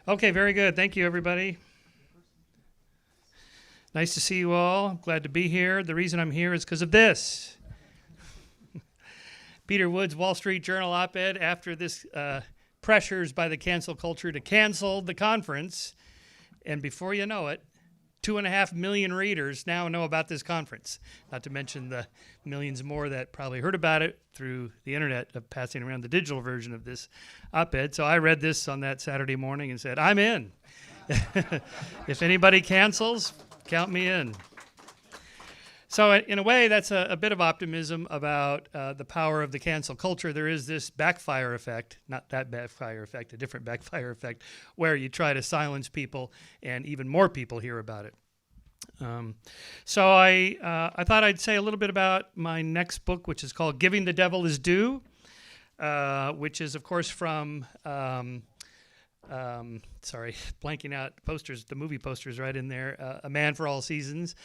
Okay, very good. Thank you, everybody. Nice to see you all. Glad to be here. The reason I'm here is because of this. Peter Wood's Wall Street Journal op-ed after this pressures by the cancel culture to cancel the conference. And before you know it, 2.5 million readers now know about this conference, not to mention the millions more that probably heard about it through the internet of passing around the digital version of this op-ed. So I read this on that Saturday morning and said, I'm in. If anybody cancels, count me in. So in a way, that's a bit of optimism about the power of the cancel culture. There is this backfire effect, not that backfire effect, a different backfire effect, where you try to silence people and even more people hear about it. So I thought I'd say a little bit about my next book, which is called Giving the Devil His Due, which is, of course, from... sorry, blanking out posters, the movie posters right in there. A Man for All Seasons.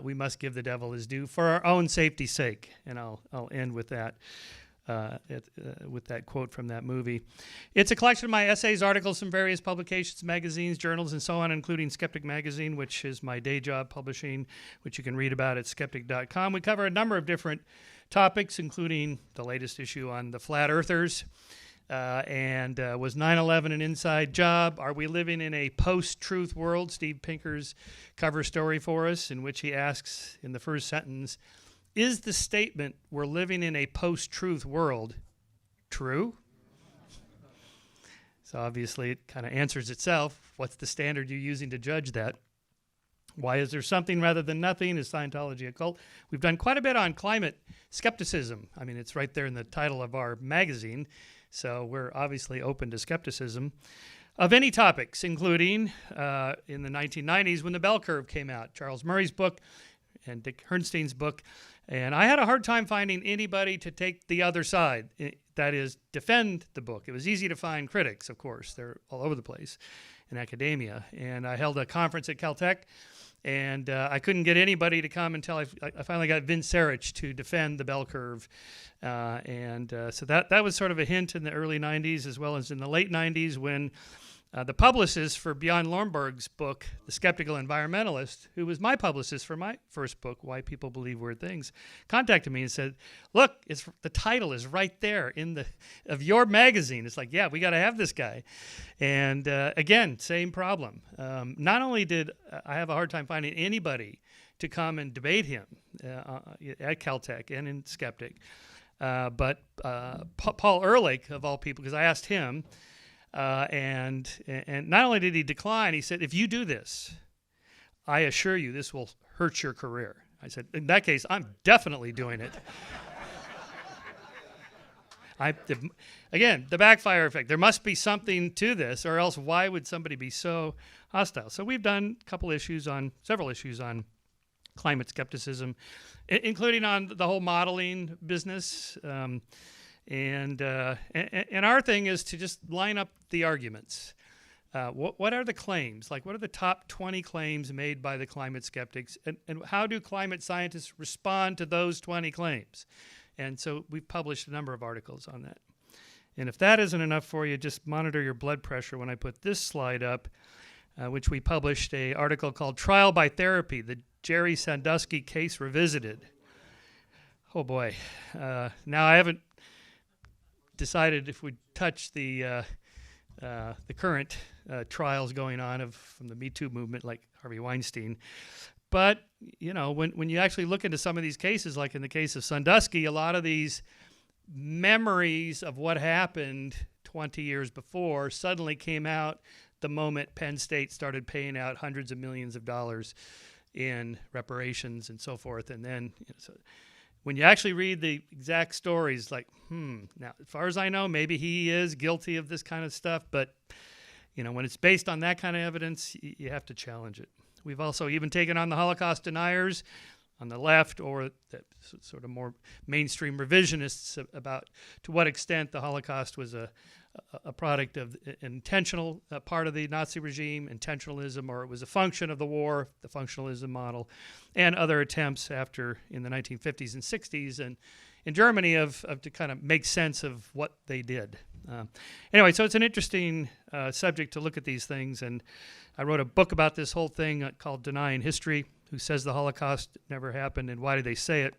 We must give the devil his due for our own safety's sake. And I'll end with that, with that quote from that movie. It's a collection of my essays, articles from various publications, magazines, journals, and so on, including Skeptic magazine, which is my day job publishing, which you can read about at skeptic.com. We cover a number of different topics, including the latest issue on the flat earthers. Was 9/11 an inside job? Are we living in a post-truth world? Steve Pinker's cover story for us, in which he asks in the first sentence, is the statement we're living in a post-truth world true? So obviously it kind of answers itself. What's the standard you're using to judge that? Why is there something rather than nothing? Is Scientology a cult? We've done quite a bit on climate skepticism. I mean, it's right there in the title of our magazine. So we're obviously open to skepticism of any topics, including in the 1990s when the bell curve came out, Charles Murray's book and Dick Herrnstein's book. And I had a hard time finding anybody to take the other side, that is, defend the book. It was easy to find critics, of course. They're all over the place in academia. And I held a conference at Caltech, and I couldn't get anybody to come until I finally got Vince Sarich to defend the bell curve. So that was sort of a hint in the early 90s, as well as in the late 90s when the publicist for Bjorn Lomborg's book, The Skeptical Environmentalist, who was my publicist for my first book, Why People Believe Weird Things, contacted me and said, look, the title is right there of your magazine. It's like, yeah, we got to have this guy. And again, same problem. Not only did I have a hard time finding anybody to come and debate him at Caltech and in Skeptic, but Paul Ehrlich, of all people, because I asked him, and not only did he decline, he said, if you do this, I assure you this will hurt your career. I said, in that case, I'm definitely doing it. Again, the backfire effect. There must be something to this, or else why would somebody be so hostile? So we've done several issues on climate skepticism, including on the whole modeling business. And our thing is to just line up the arguments. What are the claims? Like, what are the top 20 claims made by the climate skeptics? And how do climate scientists respond to those 20 claims? And so we've published a number of articles on that. And if that isn't enough for you, just monitor your blood pressure when I put this slide up, which we published an article called Trial by Therapy, the Jerry Sandusky Case Revisited. Oh, boy. Now, I haven't decided if we touch the current trials going on from the Me Too movement, like Harvey Weinstein. But, you know, when you actually look into some of these cases, like in the case of Sandusky, a lot of these memories of what happened 20 years before suddenly came out the moment Penn State started paying out hundreds of millions of dollars in reparations and so forth. And then, so when you actually read the exact stories, like, now, as far as I know, maybe he is guilty of this kind of stuff, but, you know, when it's based on that kind of evidence, you have to challenge it. We've also even taken on the Holocaust deniers on the left, or the sort of more mainstream revisionists about to what extent the Holocaust was a product of an intentional part of the Nazi regime, intentionalism, or it was a function of the war, the functionalism model, and other attempts after in the 1950s and 60s and in Germany of to kind of make sense of what they did. Anyway, so it's an interesting subject to look at these things, and I wrote a book about this whole thing called Denying History, Who Says the Holocaust Never Happened and Why Do They Say It,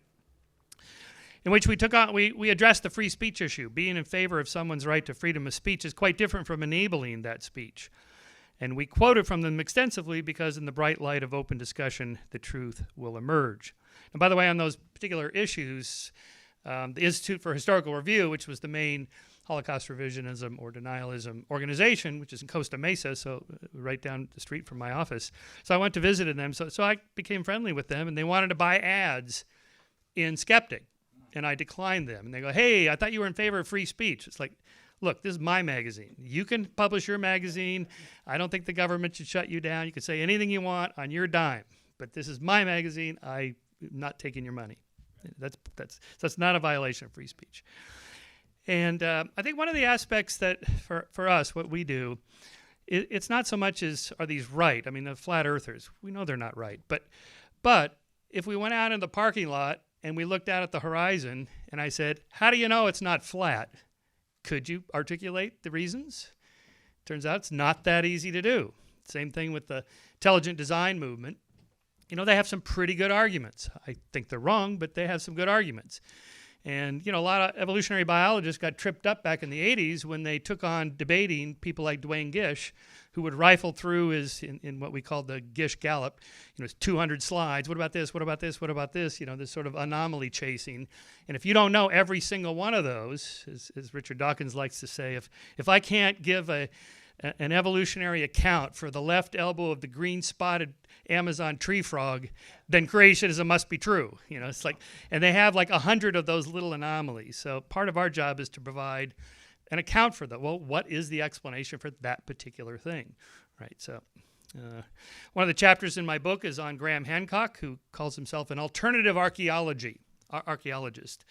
in which we addressed the free speech issue. Being in favor of someone's right to freedom of speech is quite different from enabling that speech. And we quoted from them extensively because in the bright light of open discussion, the truth will emerge. And by the way, on those particular issues, the Institute for Historical Review, which was the main Holocaust revisionism or denialism organization, which is in Costa Mesa, so right down the street from my office. So I went to visit them. So I became friendly with them, and they wanted to buy ads in Skeptic. And I declined them. And they go, hey, I thought you were in favor of free speech. It's like, look, this is my magazine. You can publish your magazine. I don't think the government should shut you down. You can say anything you want on your dime. But this is my magazine. I'm not taking your money. That's not a violation of free speech. And I think one of the aspects that, for us, what we do, it's not so much as are these right. I mean, the flat earthers, we know they're not right. But if we went out in the parking lot and we looked out at the horizon and I said, how do you know it's not flat? Could you articulate the reasons? Turns out it's not that easy to do. Same thing with the intelligent design movement. You know, they have some pretty good arguments. I think they're wrong, but they have some good arguments. And, you know, a lot of evolutionary biologists got tripped up back in the 80s when they took on debating people like Duane Gish, who would rifle through in what we call the Gish Gallop, you know, 200 slides. What about this? What about this? What about this? You know, this sort of anomaly chasing. And if you don't know every single one of those, as Richard Dawkins likes to say, if I can't give an evolutionary account for the left elbow of the green-spotted Amazon tree frog, then creationism must be true. You know, it's like, and they have like 100 of those little anomalies. So part of our job is to provide an account for that. Well, what is the explanation for that particular thing, right? So one of the chapters in my book is on Graham Hancock, who calls himself an alternative archaeologist.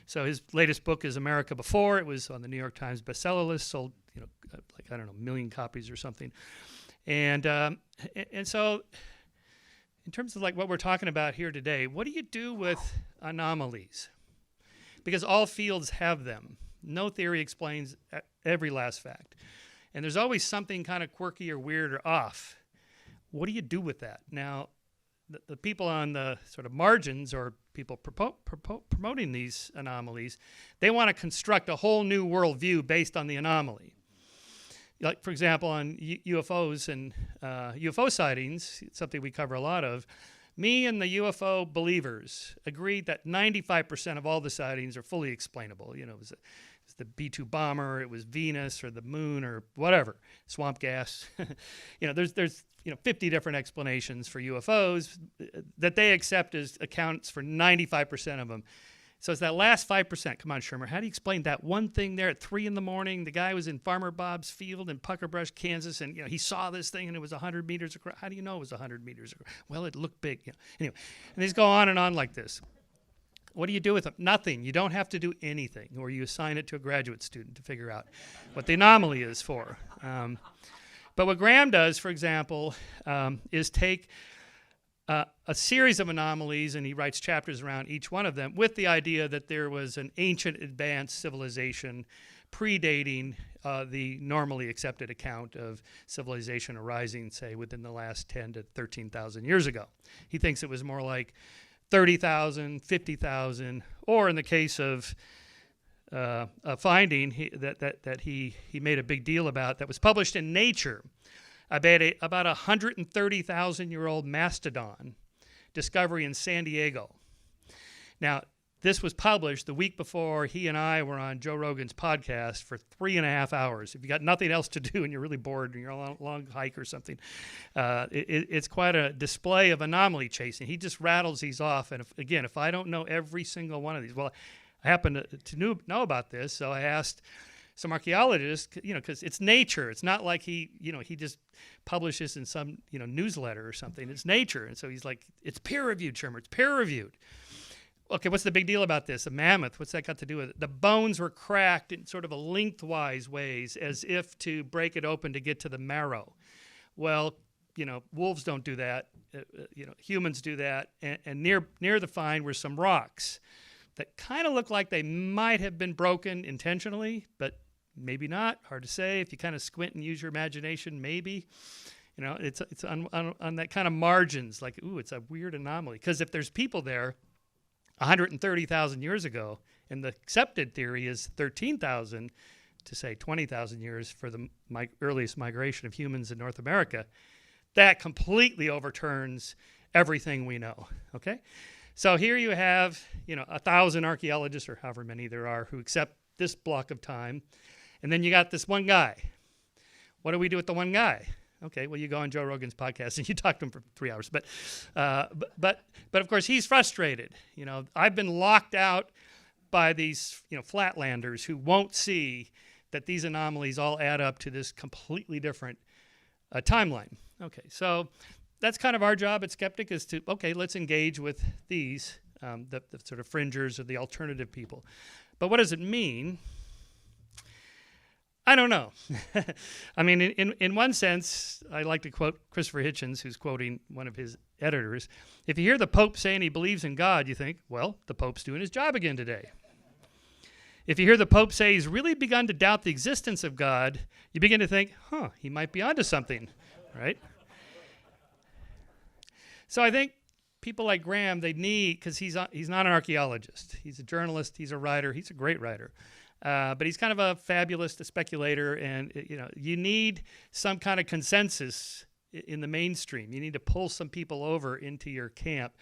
So his latest book is America Before. It was on the New York Times bestseller list, sold, you know, like, I don't know, 1 million copies or something. And so in terms of like what we're talking about here today, what do you do with anomalies? Because all fields have them. No theory explains every last fact. And there's always something kind of quirky or weird or off. What do you do with that? Now, the people on the sort of margins or people promoting these anomalies, they want to construct a whole new worldview based on the anomaly. Like, for example, on UFOs and UFO sightings, something we cover a lot of, me and the UFO believers agreed that 95% of all the sightings are fully explainable. You know, it was the B-2 bomber, it was Venus or the moon or whatever, swamp gas. You know, there's 50 different explanations for UFOs that they accept as accounts for 95% of them. So it's that last 5%. Come on, Shermer, how do you explain that one thing there at 3 a.m? The guy was in Farmer Bob's field in Puckerbrush, Kansas, and he saw this thing and it was 100 meters across. How do you know it was 100 meters across? Well, it looked big. Anyway, and these go on and on like this. What do you do with them? Nothing. You don't have to do anything, or you assign it to a graduate student to figure out what the anomaly is for. But what Graham does, for example, is take a series of anomalies, and he writes chapters around each one of them with the idea that there was an ancient advanced civilization predating the normally accepted account of civilization arising, say, within the last 10 to 13,000 years ago. He thinks it was more like 30,000, 50,000, or in the case of a finding that he made a big deal about that was published in Nature about a 130,000-year-old mastodon discovery in San Diego. Now, this was published the week before he and I were on Joe Rogan's podcast for 3.5 hours. If you got nothing else to do and you're really bored and you're on a long hike or something, it's quite a display of anomaly chasing. He just rattles these off. And if I don't know every single one of these, well, I happen to know about this, so I asked some archaeologists, because it's Nature. It's not like he just publishes in some, newsletter or something. It's Nature. And so he's like, it's peer-reviewed, Shermer. It's peer-reviewed. Okay, what's the big deal about this? A mammoth, what's that got to do with it? The bones were cracked in sort of a lengthwise ways as if to break it open to get to the marrow. Well, wolves don't do that. Humans do that. And near the find were some rocks that kind of look like they might have been broken intentionally, but maybe not. Hard to say. If you kind of squint and use your imagination, maybe. You know, it's on that kind of margins, like, ooh, it's a weird anomaly. Because if there's people there 130,000 years ago, and the accepted theory is 13,000 to say 20,000 years for the earliest migration of humans in North America, that completely overturns everything we know, okay? So here you have, 1,000 archaeologists, or however many there are, who accept this block of time, and then you got this one guy. What do we do with the one guy? Okay, well, you go on Joe Rogan's podcast and you talk to him for 3 hours. But of course, he's frustrated. I've been locked out by these, flatlanders who won't see that these anomalies all add up to this completely different timeline. Okay, so that's kind of our job at Skeptic, is to, okay, let's engage with these, the sort of fringers or the alternative people. But what does it mean? I don't know. I mean, in one sense, I like to quote Christopher Hitchens, who's quoting one of his editors. If you hear the Pope saying he believes in God, you think, well, the Pope's doing his job again today. If you hear the Pope say he's really begun to doubt the existence of God, you begin to think, he might be onto something, right? So I think people like Graham, they need, because he's not an archaeologist. He's a journalist. He's a writer. He's a great writer. But he's kind of a fabulist, a speculator, and you need some kind of consensus in the mainstream. You need to pull some people over into your camp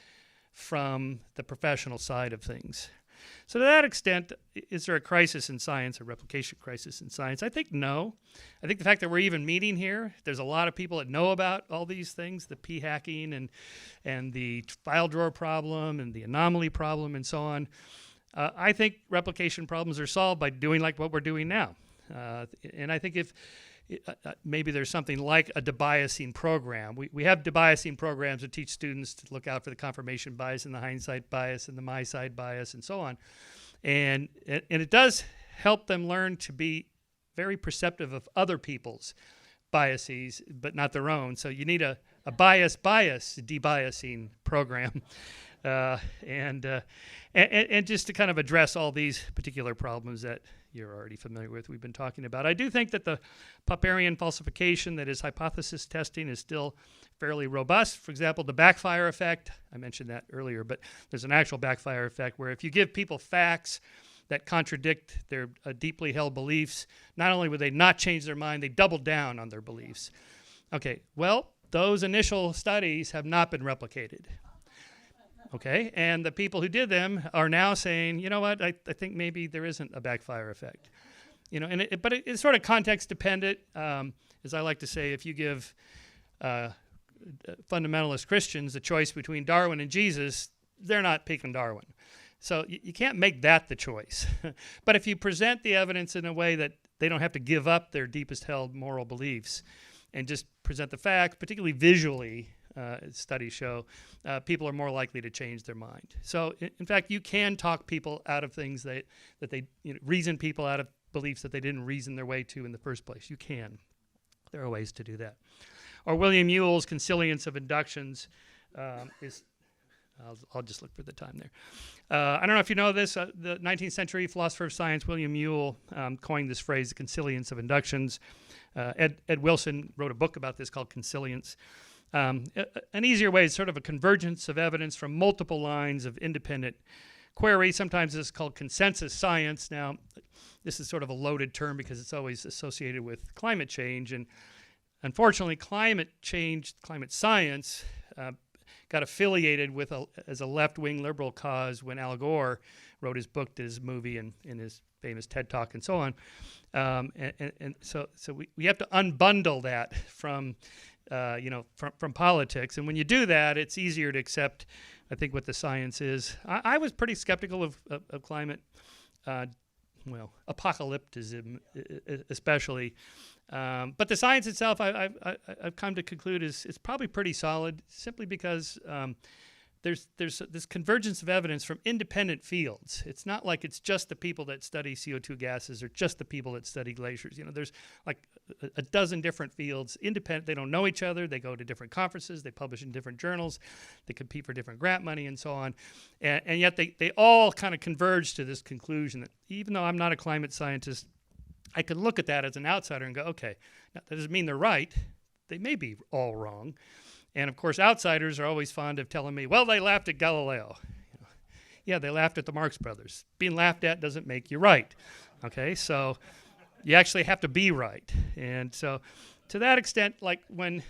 from the professional side of things. So to that extent, is there a crisis in science, a replication crisis in science? I think no. I think the fact that we're even meeting here, there's a lot of people that know about all these things, the p-hacking and the file drawer problem and the anomaly problem and so on. I think replication problems are solved by doing like what we're doing now. And I think if maybe there's something like a debiasing program. We have debiasing programs that teach students to look out for the confirmation bias and the hindsight bias and the my side bias and so on. And it does help them learn to be very perceptive of other people's biases, but not their own. So you need a bias debiasing program. And just to kind of address all these particular problems that you're already familiar with, we've been talking about. I do think that the Popperian falsification, that is hypothesis testing, is still fairly robust. For example, the backfire effect, I mentioned that earlier, but there's an actual backfire effect where if you give people facts that contradict their deeply held beliefs, not only would they not change their mind, they double down on their beliefs. Okay, well, those initial studies have not been replicated. Okay, and the people who did them are now saying, you know what, I think maybe there isn't a backfire effect. But it's sort of context dependent. As I like to say, if you give fundamentalist Christians the choice between Darwin and Jesus, they're not picking Darwin. So you can't make that the choice. But if you present the evidence in a way that they don't have to give up their deepest held moral beliefs and just present the facts, particularly visually, studies show, people are more likely to change their mind. So, in fact, you can talk people out of things that they reason people out of beliefs that they didn't reason their way to in the first place. You can. There are ways to do that. Or William Ewell's consilience of inductions is. I'll just look for the time there. I don't know if you know this. The 19th century philosopher of science, William Ewell, coined this phrase, the consilience of inductions. Ed Wilson wrote a book about this called Consilience. An easier way is sort of a convergence of evidence from multiple lines of independent query. Sometimes this is called consensus science. Now, this is sort of a loaded term because it's always associated with climate change. And unfortunately, climate science got affiliated with as a left-wing liberal cause when Al Gore wrote his book, did his movie, and in his famous TED Talk and so on. So we have to unbundle that from politics. And when you do that, it's easier to accept, I think, what the science is. I was pretty skeptical of climate, apocalypticism especially. But the science itself, I've come to conclude is probably pretty solid, simply because there's this convergence of evidence from independent fields. It's not like it's just the people that study CO2 gases or just the people that study glaciers. There's like a dozen different fields, independent. They don't know each other. They go to different conferences. They publish in different journals. They compete for different grant money and so on. And yet they all kind of converge to this conclusion that even though I'm not a climate scientist, I could look at that as an outsider and go, okay, now that doesn't mean they're right. They may be all wrong. And of course, outsiders are always fond of telling me, well, they laughed at Galileo. Yeah, they laughed at the Marx Brothers. Being laughed at doesn't make you right. Okay, so you actually have to be right. And so to that extent, like when,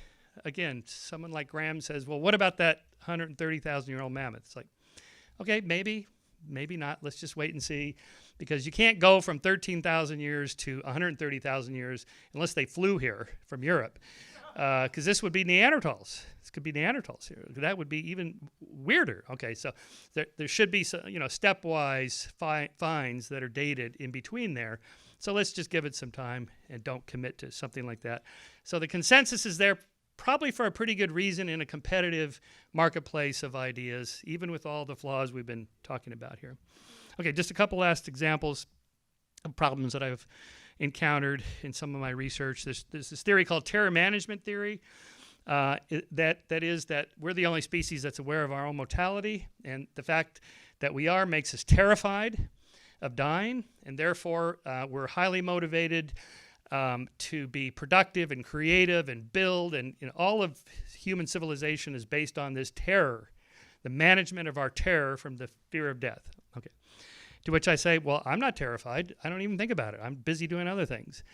again, someone like Graham says, well, what about that 130,000-year-old mammoth? It's like, okay, maybe not. Let's just wait and see. Because you can't go from 13,000 years to 130,000 years unless they flew here from Europe. Because this would be Neanderthals. This could be Neanderthals here. That would be even weirder. Okay, so there should be some, stepwise finds that are dated in between there. So let's just give it some time and don't commit to something like that. So the consensus is there probably for a pretty good reason in a competitive marketplace of ideas, even with all the flaws we've been talking about here. Okay, just a couple last examples of problems that I've encountered in some of my research. There's this theory called terror management theory. That is that we're the only species that's aware of our own mortality, and the fact that we are makes us terrified of dying, and therefore we're highly motivated to be productive and creative and build, and all of human civilization is based on this terror, the management of our terror from the fear of death. Okay. To which I say, well, I'm not terrified. I don't even think about it. I'm busy doing other things.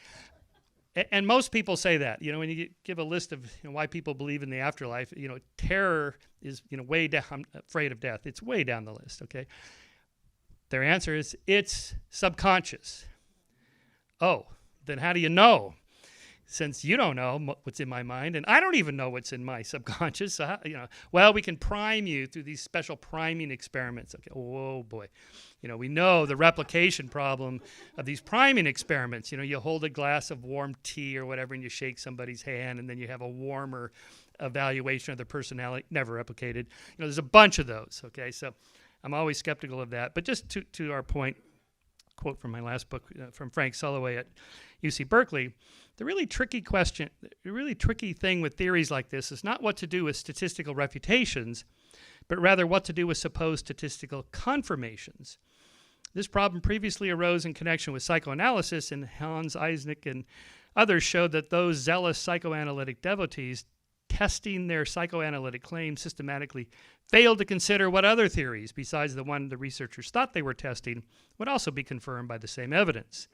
And most people say that. When you give a list of why people believe in the afterlife, terror is way down, I'm afraid of death. It's way down the list, okay? Their answer is, it's subconscious. Oh, then how do you know? Since you don't know what's in my mind, and I don't even know what's in my subconscious, so how, well, we can prime you through these special priming experiments. Okay, oh boy. We know the replication problem of these priming experiments. You hold a glass of warm tea or whatever, and you shake somebody's hand, and then you have a warmer evaluation of their personality, never replicated. There's a bunch of those, okay? So I'm always skeptical of that. But just to our point, quote from my last book from Frank Sulloway at UC Berkeley, the really tricky thing with theories like this is not what to do with statistical refutations, but rather what to do with supposed statistical confirmations. This problem previously arose in connection with psychoanalysis, and Hans Eisnick and others showed that those zealous psychoanalytic devotees testing their psychoanalytic claims systematically failed to consider what other theories, besides the one the researchers thought they were testing, would also be confirmed by the same evidence.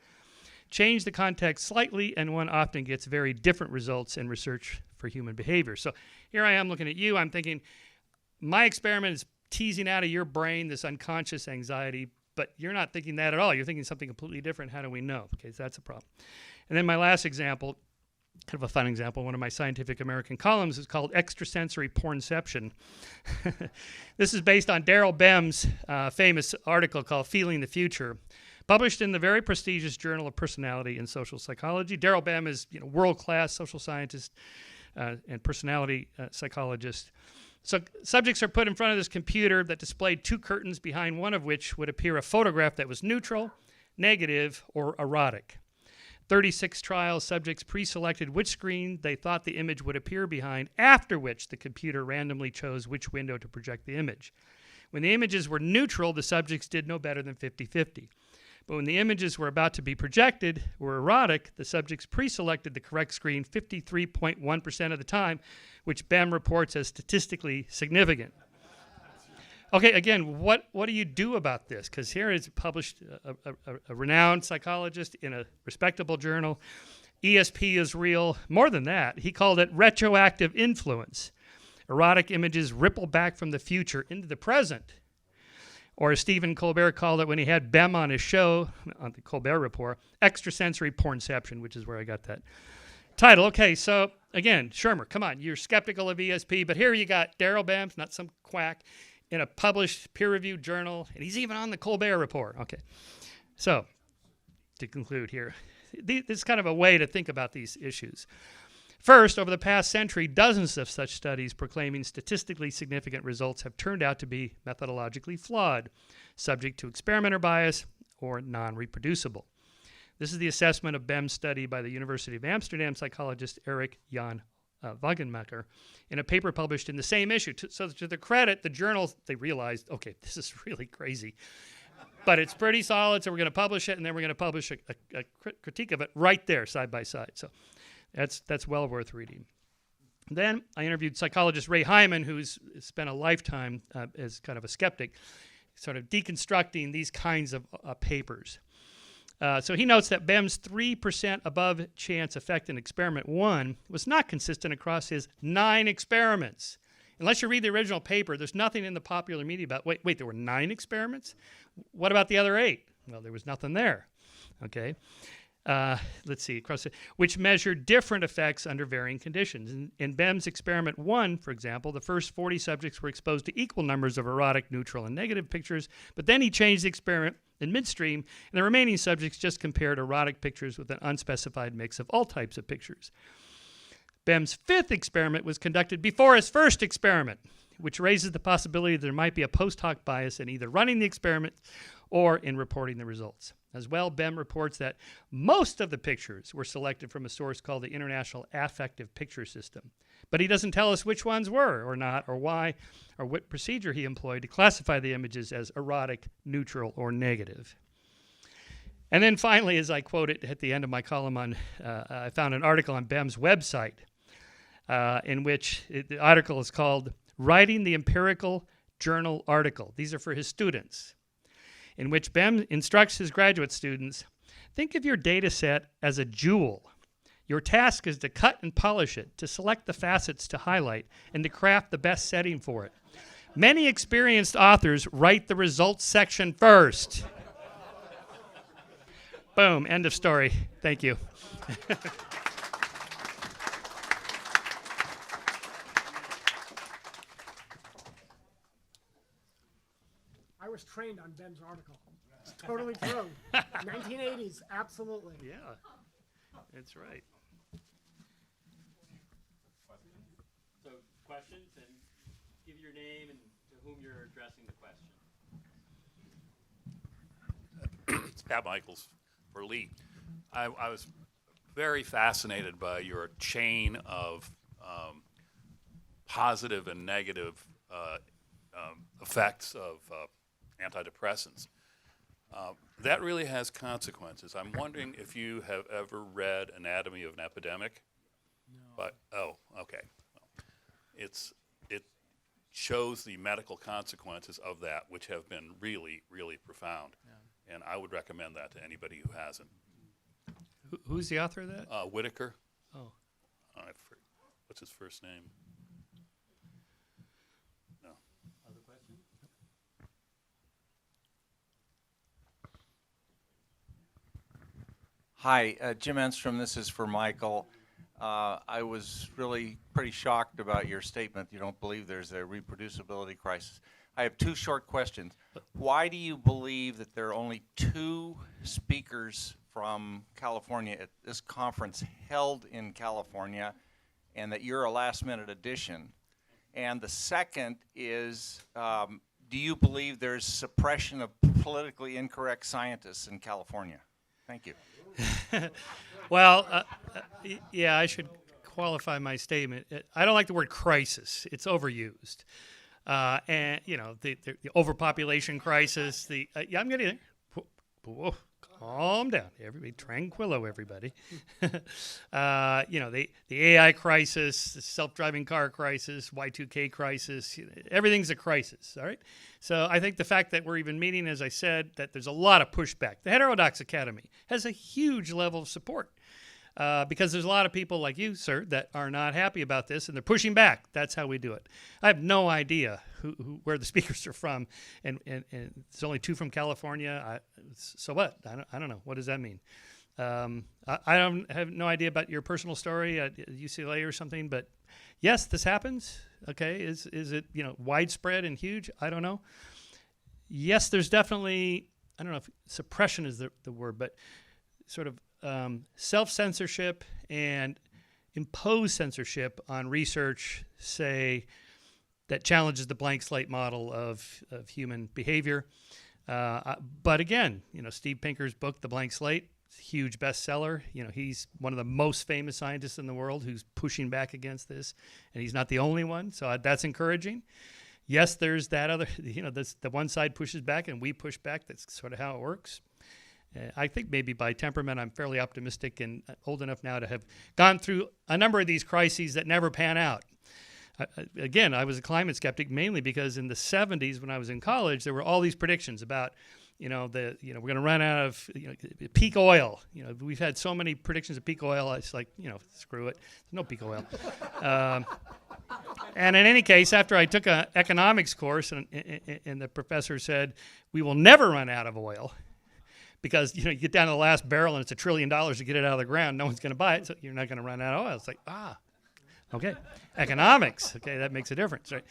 Change the context slightly, and one often gets very different results in research for human behavior. So here I am looking at you. I'm thinking, my experiment is teasing out of your brain this unconscious anxiety, but you're not thinking that at all. You're thinking something completely different. How do we know? Okay, so that's a problem. And then my last example, kind of a fun example, one of my Scientific American columns is called Extrasensory Pornception. This is based on Daryl Bem's famous article called Feeling the Future, published in the very prestigious Journal of Personality and Social Psychology. Daryl Bem is world-class social scientist and personality psychologist. So subjects are put in front of this computer that displayed two curtains, behind one of which would appear a photograph that was neutral, negative, or erotic. 36 trial subjects pre-selected which screen they thought the image would appear behind, after which the computer randomly chose which window to project the image. When the images were neutral, the subjects did no better than 50-50. But when the images were about to be projected were erotic, the subjects pre-selected the correct screen 53.1% of the time, which Bem reports as statistically significant. Okay, again, what do you do about this? Because here is published a renowned psychologist in a respectable journal. ESP is real. More than that, he called it retroactive influence. Erotic images ripple back from the future into the present. Or as Stephen Colbert called it when he had Bem on his show, on the Colbert Report, extrasensory pornception, which is where I got that title. Okay, so again, Shermer, come on, you're skeptical of ESP, but here you got Daryl Bem, not some quack, in a published peer-reviewed journal, and he's even on the Colbert Report. Okay, so to conclude here, this is kind of a way to think about these issues. First, over the past century, dozens of such studies proclaiming statistically significant results have turned out to be methodologically flawed, subject to experimenter bias, or non-reproducible. This is the assessment of Bem's study by the University of Amsterdam psychologist Erik Jan Wagenmaker in a paper published in the same issue. So to their credit, the journals, they realized, okay, this is really crazy. But it's pretty solid, so we're going to publish it, and then we're going to publish a critique of it right there, side by side. So that's well worth reading. Then I interviewed psychologist Ray Hyman, who's spent a lifetime as kind of a skeptic, sort of deconstructing these kinds of papers. So he notes that Behm's 3% above chance effect in experiment 1 was not consistent across his 9 experiments. Unless you read the original paper, there's nothing in the popular media about, wait, there were 9 experiments? What about the other 8? Well, there was nothing there, okay? Let's see, which measured different effects under varying conditions. In Behm's experiment 1, for example, the first 40 subjects were exposed to equal numbers of erotic, neutral, and negative pictures, but then he changed the experiment in midstream, and the remaining subjects just compared erotic pictures with an unspecified mix of all types of pictures. Behm's 5th experiment was conducted before his first experiment, which raises the possibility that there might be a post hoc bias in either running the experiment or in reporting the results. As well, Behm reports that most of the pictures were selected from a source called the International Affective Picture System. But he doesn't tell us which ones were or not, or why, or what procedure he employed to classify the images as erotic, neutral, or negative. And then finally, as I quote it at the end of my column I found an article on Behm's website in which the article is called Writing the Empirical Journal Article. These are for his students, in which Behm instructs his graduate students, think of your data set as a jewel. Your task is to cut and polish it, to select the facets to highlight, and to craft the best setting for it. Many experienced authors write the results section first. Boom, end of story. Thank you. I was trained on Behm's article. It's totally true. 1980s, absolutely. Yeah, that's right. So questions, and give your name and to whom you're addressing the question. It's Pat Michaels for Lee. I was very fascinated by your chain of positive and negative effects of antidepressants. That really has consequences. I'm wondering if you have ever read Anatomy of an Epidemic. No. Okay. It shows the medical consequences of that, which have been really, really profound. Yeah. And I would recommend that to anybody who hasn't. Who's the author of that? Whitaker. Oh. What's his first name? No. Other questions? Hi, Jim Enstrom. This is for Michael. I was really pretty shocked about your statement. You don't believe there's a reproducibility crisis. I have 2 short questions. Why do you believe that there are only 2 speakers from California at this conference held in California, and that you're a last-minute addition? And the second is, do you believe there's suppression of politically incorrect scientists in California? Thank you. Well, yeah, I should qualify my statement. I don't like the word crisis. It's overused. And, you know, the overpopulation crisis, yeah, I'm getting there. Calm down, everybody. Tranquillo, everybody. You know, the AI crisis, the self-driving car crisis, Y2K crisis, everything's a crisis, all right? So I think the fact that we're even meeting, as I said, that there's a lot of pushback. The Heterodox Academy has a huge level of support because there's a lot of people like you, sir, that are not happy about this, and they're pushing back. That's how we do it. I have no idea where the speakers are from, and it's only 2 from California. So what? I don't know. What does that mean? I don't have no idea about your personal story at UCLA or something, but yes, this happens. Okay, is it, you know, widespread and huge? I don't know. Yes, there's definitely, I don't know if suppression is the word, but sort of self-censorship and imposed censorship on research, say, that challenges the blank slate model of human behavior. But again, you know, Steve Pinker's book, The Blank Slate, huge bestseller. You know, he's one of the most famous scientists in the world who's pushing back against this, and he's not the only one, so that's encouraging. yes, there's that other, the one side pushes back and we push back. That's sort of how it works. I think maybe by temperament, I'm fairly optimistic and old enough now to have gone through a number of these crises that never pan out. Again, I was a climate skeptic mainly because in the 70s when I was in college, there were all these predictions about, we're going to run out of peak oil. We've had so many predictions of peak oil. It's like, screw it. There's no peak oil. And in any case, after I took an economics course and the professor said, we will never run out of oil because, you get down to the last barrel and it's $1 trillion to get it out of the ground. No one's going to buy it, so you're not going to run out of oil. It's like, okay, economics. Okay, that makes a difference, right?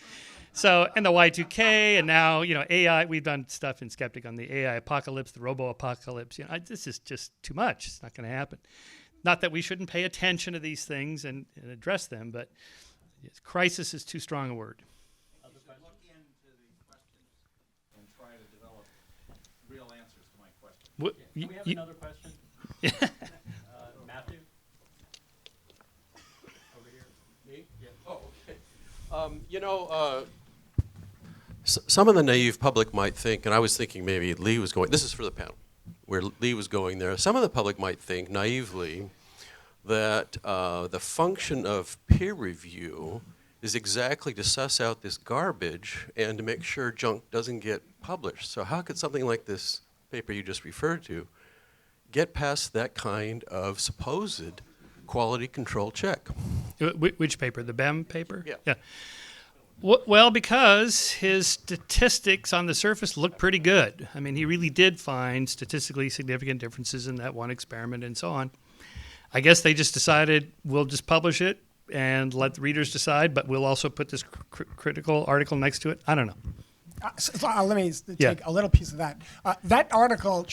So, and the Y2K, and now, AI, we've done stuff in Skeptic on the AI apocalypse, the robo-apocalypse. This is just too much. It's not going to happen. Not that we shouldn't pay attention to these things and address them, but crisis is too strong a word. Look into the questions and try to develop real answers to my questions. What, Do we have another question? Matthew? Over here. Me? Yeah. Oh, okay. Some of the naive public might think, and I was thinking maybe Lee was going, this is for the panel, where Lee was going there. Some of the public might think naively that the function of peer review is exactly to suss out this garbage and to make sure junk doesn't get published. So how could something like this paper you just referred to get past that kind of supposed quality control check? Which paper? The BEM paper? Yeah. Well, because his statistics on the surface look pretty good. I mean, he really did find statistically significant differences in that one experiment and so on. I guess they just decided we'll just publish it and let the readers decide, but we'll also put this critical article next to it. I don't know. Let me take a little piece of that. That article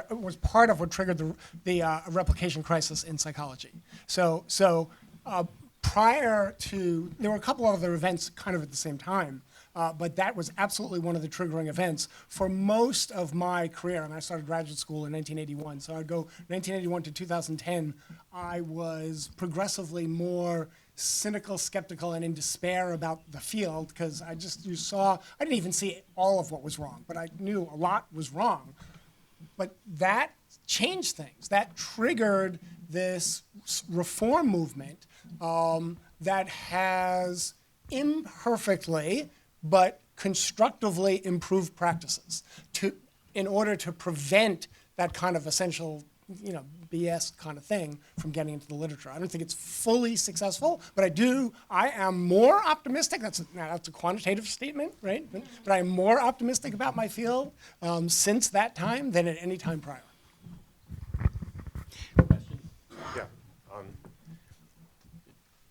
was part of what triggered the replication crisis in psychology. So prior to, there were a couple other events kind of at the same time, but that was absolutely one of the triggering events for most of my career. And I started graduate school in 1981. So I'd go 1981 to 2010. I was progressively more cynical, skeptical, and in despair about the field because I didn't even see all of what was wrong, but I knew a lot was wrong. But that changed things. That triggered this reform movement that has imperfectly but constructively improved practices in order to prevent that kind of essential BS kind of thing from getting into the literature. I don't think it's fully successful, but I am more optimistic. That's a quantitative statement, right? But I'm more optimistic about my field since that time than at any time prior.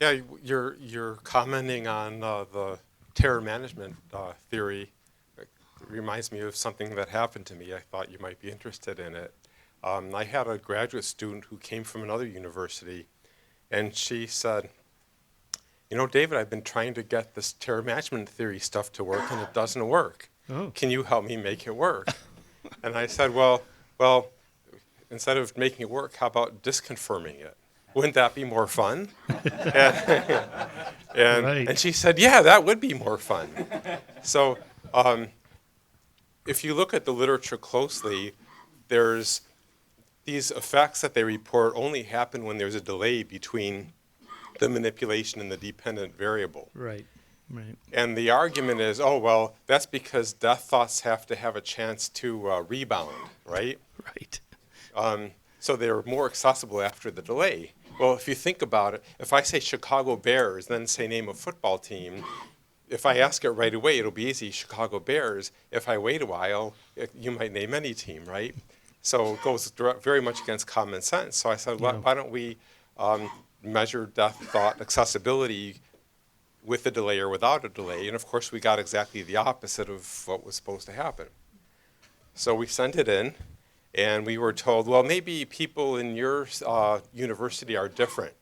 Yeah. You're commenting on the terror management theory. It reminds me of something that happened to me. I thought you might be interested in it. I had a graduate student who came from another university, and she said, David, I've been trying to get this terror management theory stuff to work, and it doesn't work. Oh. Can you help me make it work? And I said, well, instead of making it work, how about disconfirming it? Wouldn't that be more fun? And she said, yeah, that would be more fun. So if you look at the literature closely, there's these effects that they report only happen when there's a delay between the manipulation and the dependent variable. Right. And the argument is, that's because death thoughts have to have a chance to rebound, right? Right. So they're more accessible after the delay. Well, if you think about it, if I say Chicago Bears, then say name a football team, if I ask it right away, it'll be easy, Chicago Bears. If I wait a while, you might name any team, right? So it goes very much against common sense. So I said, why don't we measure death thought accessibility with a delay or without a delay? And of course, we got exactly the opposite of what was supposed to happen. So we sent it in. And we were told, well, maybe people in your university are different.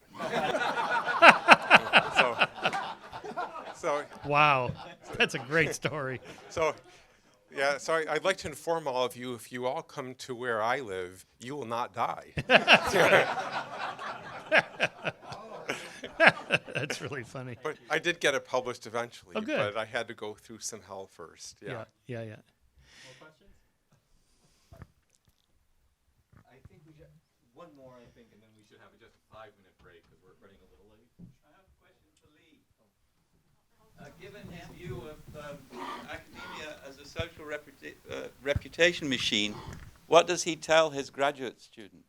Wow, that's a great story. So I'd like to inform all of you, if you all come to where I live, you will not die. That's really funny. But I did get it published eventually. Oh, good. But I had to go through some hell first. Yeah. Yeah. More questions? I think we should, one more, I think, and then we should have just a 5-minute break because we're running a little late. I have a question for Lee. Given his view of academia as a social reputation machine, what does he tell his graduate students?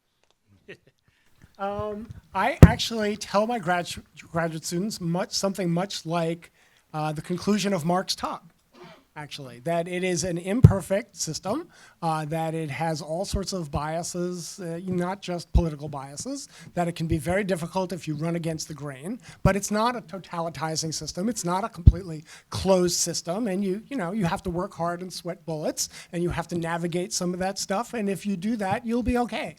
I actually tell my graduate students something much like the conclusion of Mark's talk, actually, that it is an imperfect system, that it has all sorts of biases, not just political biases, that it can be very difficult if you run against the grain, but it's not a totalitizing system. It's not a completely closed system, and you have to work hard and sweat bullets, and you have to navigate some of that stuff, and if you do that, you'll be okay.